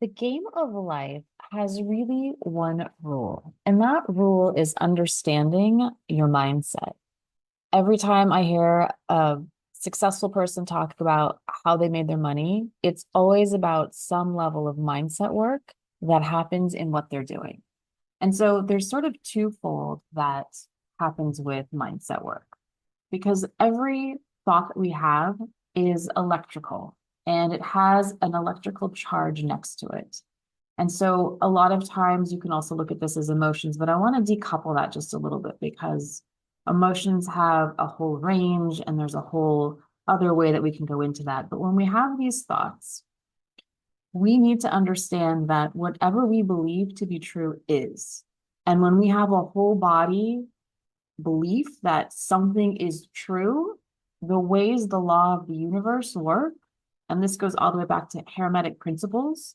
The game of life has really one rule, and that rule is understanding your mindset. Every time I hear a successful person talk about how they made their money, it's always about some level of mindset work that happens in what they're doing. And so there's sort of twofold that happens with mindset work because every thought that we have is electrical and it has an electrical charge next to it. And so a lot of times you can also look at this as emotions, but I want to decouple that just a little bit because emotions have a whole range and there's a whole other way that we can go into that. But when we have these thoughts, we need to understand that whatever we believe to be true is. And when we have a whole body belief that something is true, the ways the law of the universe work, and this goes all the way back to Hermetic principles,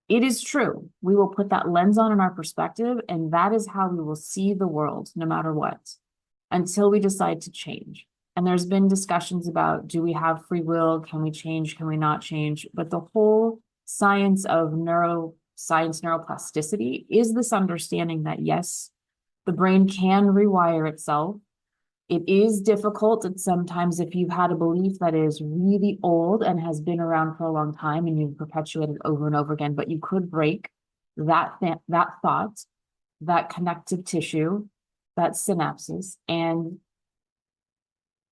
it is true. We will put that lens on in our perspective, and that is how we will see the world, no matter what, until we decide to change. And there's been discussions about, do we have free will? Can we change? Can we not change? But the whole science of neuroscience, neuroplasticity is this understanding that yes, the brain can rewire itself. It is difficult, and sometimes if you've had a belief that is really old and has been around for a long time and you've perpetuated over and over again, but you could break that thought, that connective tissue, that synapses, and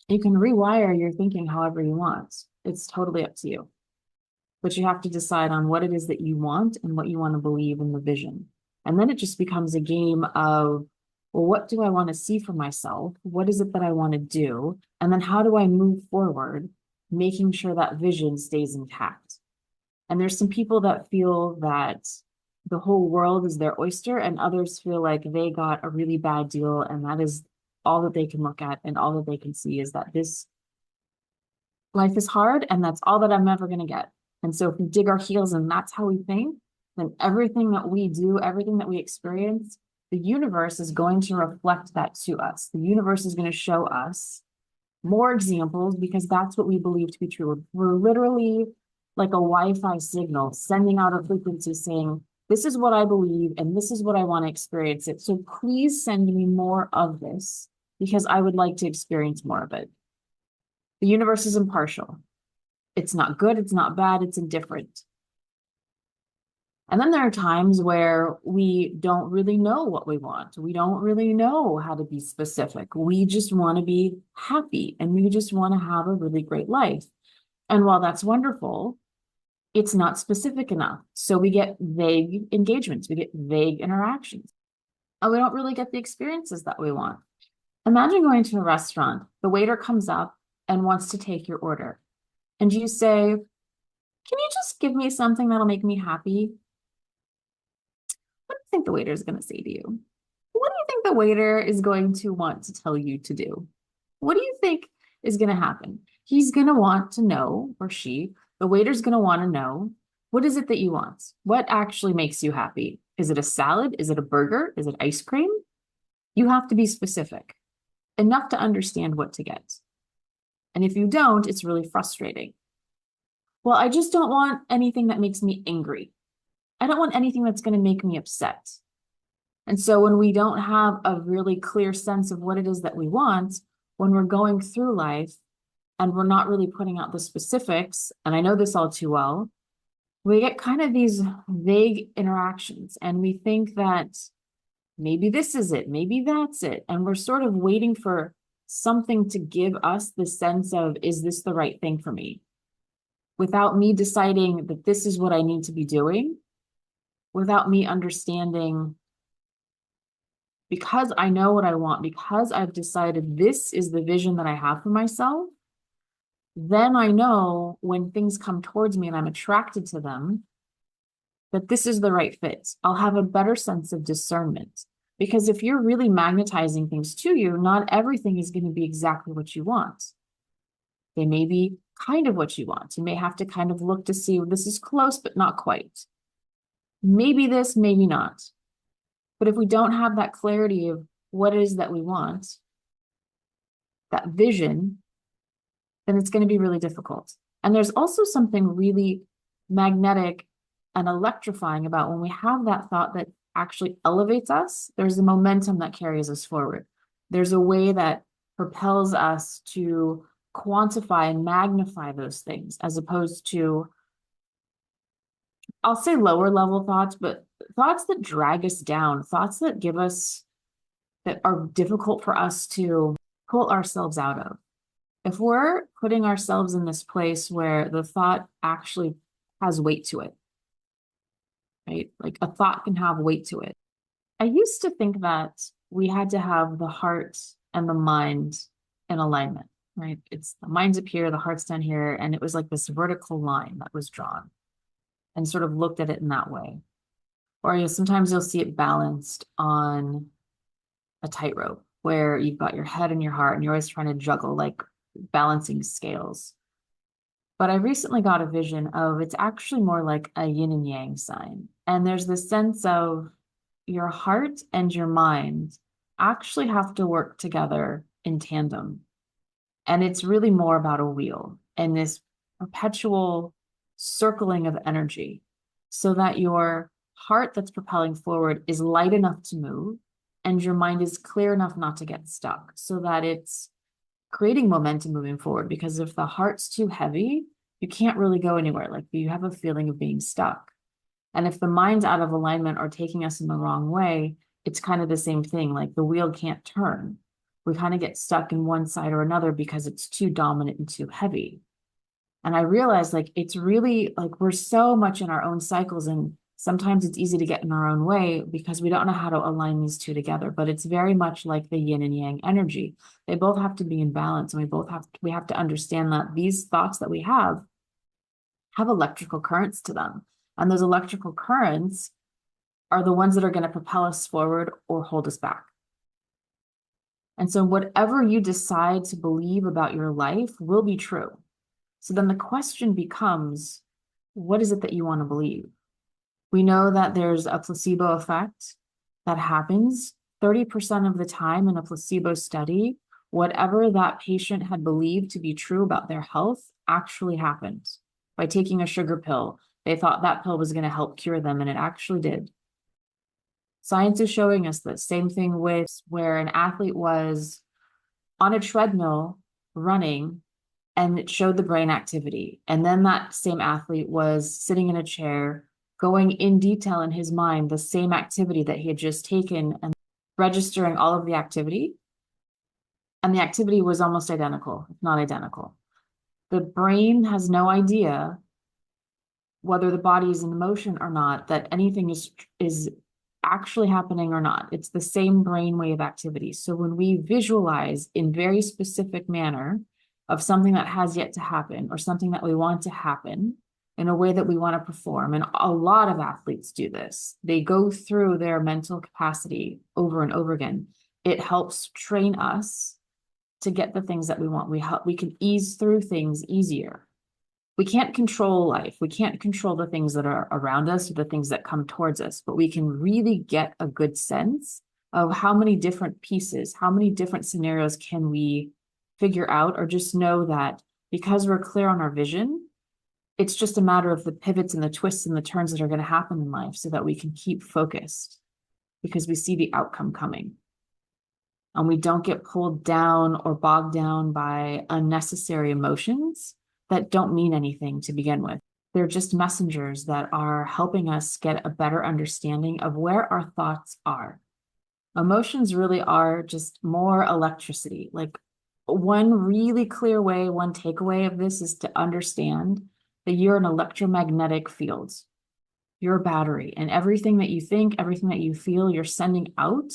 you can rewire your thinking however you want. It's totally up to you. But you have to decide on what it is that you want and what you want to believe in the vision. And then it just becomes a game of, well, what do I want to see for myself? What is it that I want to do? And then how do I move forward, making sure that vision stays intact? And there's some people that feel that the whole world is their oyster, and others feel like they got a really bad deal, and that is all that they can look at, and all that they can see is that this life is hard, and that's all that I'm ever going to get. And so if we dig our heels and that's how we think, then everything that we do, everything that we experience, the universe is going to reflect that to us. The universe is going to show us more examples because that's what we believe to be true. We're literally like a Wi-Fi signal sending out a frequency saying, this is what I believe and this is what I want to experience it. So please send me more of this because I would like to experience more of it. The universe is impartial. It's not good, it's not bad, it's indifferent. And then there are times where we don't really know what we want. We don't really know how to be specific. We just want to be happy and we just want to have a really great life. And while that's wonderful, it's not specific enough. So we get vague engagements, we get vague interactions, and we don't really get the experiences that we want. Imagine going to a restaurant, the waiter comes up and wants to take your order. And you say, can you just give me something that'll make me happy? What do you think the waiter is going to say to you? What do you think the waiter is going to want to tell you to do? What do you think is going to happen? He's going to want to know, or she, the waiter's going to want to know, what is it that you want? What actually makes you happy? Is it a salad? Is it a burger? Is it ice cream? You have to be specific enough to understand what to get. And if you don't, it's really frustrating. Well, I just don't want anything that makes me angry. I don't want anything that's going to make me upset. And so when we don't have a really clear sense of what it is that we want, when we're going through life and we're not really putting out the specifics, and I know this all too well, we get kind of these vague interactions and we think that maybe this is it, maybe that's it. And we're sort of waiting for something to give us the sense of, is this the right thing for me? Without me deciding that this is what I need to be doing, without me understanding, because I know what I want, because I've decided this is the vision that I have for myself, then I know when things come towards me and I'm attracted to them, that this is the right fit. I'll have a better sense of discernment. Because if you're really magnetizing things to you, not everything is going to be exactly what you want. They may be kind of what you want. You may have to kind of look to see, well, this is close, but not quite. Maybe this, maybe not. But if we don't have that clarity of what it is that we want, that vision, then it's going to be really difficult. And there's also something really magnetic and electrifying about when we have that thought that actually elevates us, there's a momentum that carries us forward. There's a way that propels us to quantify and magnify those things, as opposed to, I'll say lower level thoughts, but thoughts that drag us down, thoughts that give us, that are difficult for us to pull ourselves out of. If we're putting ourselves in this place where the thought actually has weight to it, right? Like a thought can have weight to it. I used to think that we had to have the heart and the mind in alignment, right? It's the mind's up here, the heart's down here, and it was like this vertical line that was drawn, and sort of looked at it in that way. Or sometimes you'll see it balanced on a tightrope where you've got your head and your heart, and you're always trying to juggle, like balancing scales. But I recently got a vision of, it's actually more like a yin and yang sign. And there's this sense of your heart and your mind actually have to work together in tandem. And it's really more about a wheel and this perpetual circling of energy, so that your heart that's propelling forward is light enough to move and your mind is clear enough not to get stuck, so that it's creating momentum moving forward. Because if the heart's too heavy, you can't really go anywhere. Like you have a feeling of being stuck. And if the mind's out of alignment or taking us in the wrong way, it's kind of the same thing. Like the wheel can't turn. We kind of get stuck in one side or another because it's too dominant and too heavy. And I realized, like, it's really like we're so much in our own cycles, and sometimes it's easy to get in our own way because we don't know how to align these two together. But it's very much like the yin and yang energy. They both have to be in balance, and we have to understand that these thoughts that we have electrical currents to them. And those electrical currents are the ones that are going to propel us forward or hold us back. And so whatever you decide to believe about your life will be true. So then the question becomes, what is it that you want to believe? We know that there's a placebo effect that happens 30% of the time in a placebo study. Whatever that patient had believed to be true about their health actually happened. By taking a sugar pill, they thought that pill was going to help cure them, and it actually did. Science is showing us this. Same thing with where an athlete was on a treadmill running, and it showed the brain activity. And then that same athlete was sitting in a chair, going in detail in his mind, the same activity that he had just taken, and registering all of the activity. And the activity was almost identical, if not identical. The brain has no idea whether the body is in motion or not, that anything is actually happening or not. It's the same brainwave activity. So when we visualize in very specific manner of something that has yet to happen or something that we want to happen in a way that we want to perform, and a lot of athletes do this, they go through their mental capacity over and over again. It helps train us to get the things that we want. We can ease through things easier. We can't control life. We can't control the things that are around us or the things that come towards us, but we can really get a good sense of how many different pieces, how many different scenarios can we figure out, or just know that because we're clear on our vision, it's just a matter of the pivots and the twists and the turns that are going to happen in life, so that we can keep focused because we see the outcome coming. And we don't get pulled down or bogged down by unnecessary emotions that don't mean anything to begin with. They're just messengers that are helping us get a better understanding of where our thoughts are. Emotions really are just more electricity. Like one really clear way, one takeaway of this is to understand that you're an electromagnetic field. You're a battery, and everything that you think, everything that you feel, you're sending out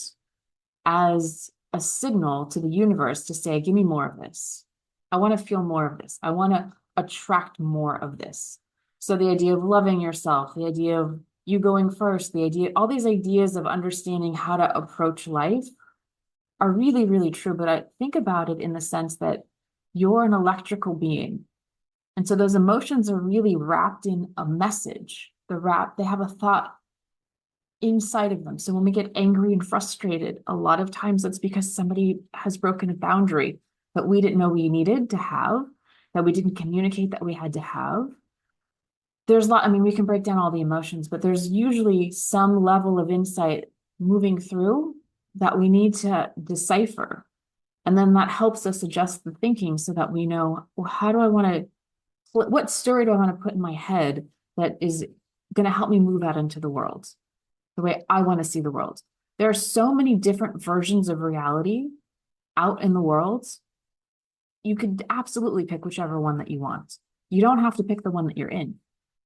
as a signal to the universe to say, give me more of this. I want to feel more of this. I want to attract more of this. So the idea of loving yourself, the idea of you going first, the idea, all these ideas of understanding how to approach life are really, really true. But I think about it in the sense that you're an electrical being. And so those emotions are really wrapped in a message. They have a thought inside of them. So when we get angry and frustrated, a lot of times that's because somebody has broken a boundary that we didn't know we needed to have, that we didn't communicate that we had to have. there's a lot, I mean, we can break down all the emotions, but there's usually some level of insight moving through that we need to decipher. And then that helps us adjust the thinking so that we know, well, how do I want to, what story do I want to put in my head that is going to help me move out into the world the way I want to see the world? There are so many different versions of reality out in the world. You could absolutely pick whichever one that you want. You don't have to pick the one that you're in.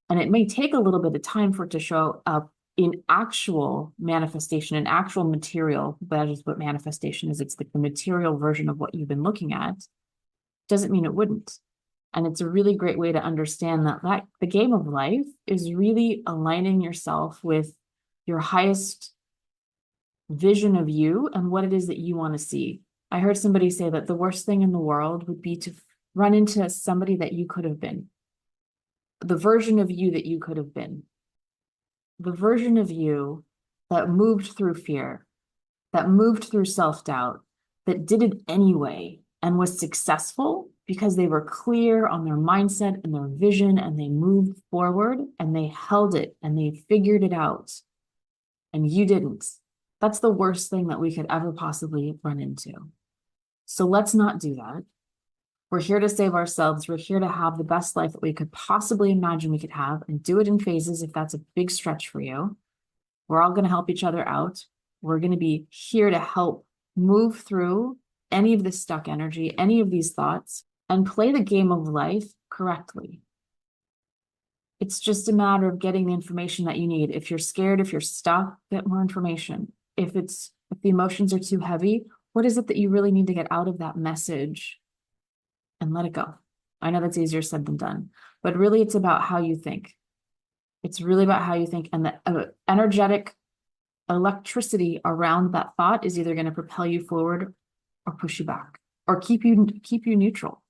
And it may take a little bit of time for it to show up in actual manifestation, in actual material. That is what manifestation is. It's like the material version of what you've been looking at. Doesn't mean it wouldn't. And it's a really great way to understand that the game of life is really aligning yourself with your highest vision of you and what it is that you want to see. I heard somebody say that the worst thing in the world would be to run into somebody that you could have been, the version of you that you could have been, the version of you that moved through fear, that moved through self-doubt, that did it anyway and was successful because they were clear on their mindset and their vision, and they moved forward and they held it and they figured it out, and you didn't. That's the worst thing that we could ever possibly run into. So let's not do that. We're here to save ourselves. We're here to have the best life that we could possibly imagine we could have, and do it in phases if that's a big stretch for you. We're all going to help each other out. We're going to be here to help move through any of this stuck energy, any of these thoughts, and play the game of life correctly. It's just a matter of getting the information that you need. If you're scared, if you're stuck, get more information. If the emotions are too heavy, what is it that you really need to get out of that message? And let it go. I know that's easier said than done, but really it's about how you think. It's really about how you think, and the energetic electricity around that thought is either going to propel you forward or push you back or keep you neutral.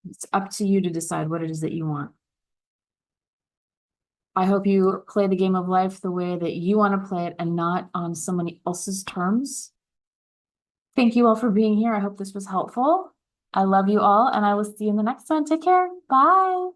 It's up to you to decide what it is that you want. I hope you play the game of life the way that you want to play it and not on somebody else's terms. Thank you all for being here. I hope this was helpful. I love you all, and I will see you in the next one. Take care. Bye.